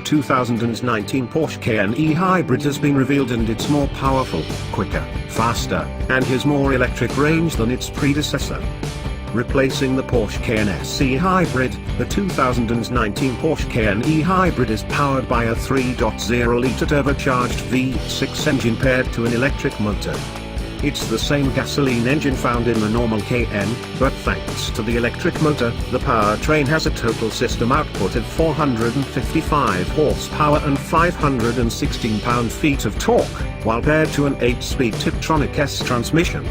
2019 Porsche Cayenne E-Hybrid has been revealed, and it's more powerful, quicker, faster, and has more electric range than its predecessor. Replacing the Porsche Cayenne S E-Hybrid, the 2019 Porsche Cayenne E-Hybrid is powered by a 3.0-litre turbocharged V6 engine paired to an electric motor. It's the same gasoline engine found in the normal Cayenne, but thanks to the electric motor, the powertrain has a total system output of 455 horsepower and 516 pound-feet of torque, while paired to an 8-speed Tiptronic S transmission.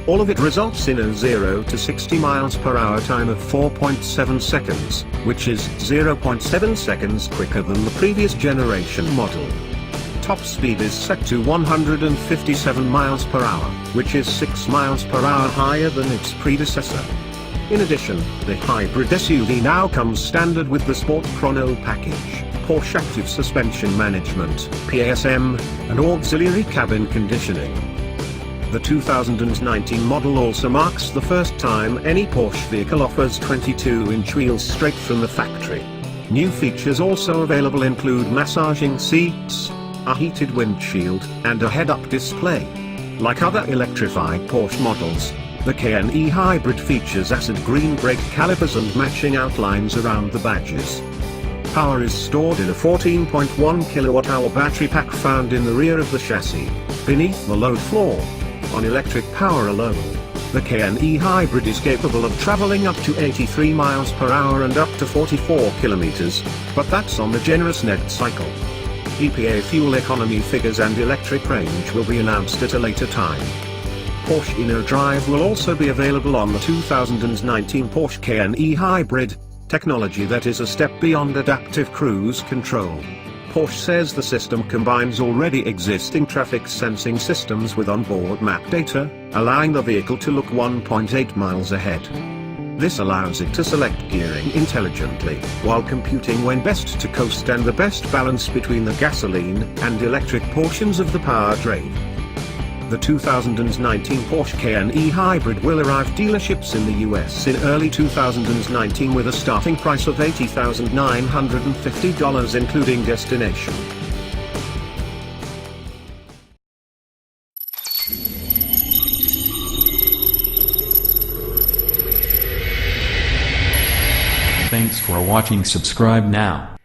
All of it results in a 0 to 60 miles per hour time of 4.7 seconds, which is 0.7 seconds quicker than the previous generation model. Top speed is set to 157 miles per hour, which is 6 miles per hour higher than its predecessor. In addition, the hybrid SUV now comes standard with the Sport Chrono Package, Porsche Active Suspension Management, PASM, and auxiliary cabin conditioning. The 2019 model also marks the first time any Porsche vehicle offers 22-inch wheels straight from the factory. New features also available include massaging seats, a heated windshield, and a head-up display. Like other electrified Porsche models, the Cayenne E-Hybrid features acid green brake calipers and matching outlines around the badges. Power is stored in a 14.1 kWh battery pack found in the rear of the chassis, beneath the load floor. On electric power alone, the Cayenne E-Hybrid is capable of traveling up to 83 miles per hour and up to 44 kilometers, but that's on the generous net cycle. EPA fuel economy figures and electric range will be announced at a later time. Porsche Inner Drive will also be available on the 2019 Porsche Cayenne E-Hybrid, technology that is a step beyond adaptive cruise control. Porsche says the system combines already existing traffic sensing systems with onboard map data, allowing the vehicle to look 1.8 miles ahead. This allows it to select gearing intelligently, while computing when best to coast and the best balance between the gasoline and electric portions of the powertrain. The 2019 Porsche Cayenne E-Hybrid will arrive dealerships in the US in early 2019 with a starting price of $80,950 including destination. Thanks for watching. Subscribe now.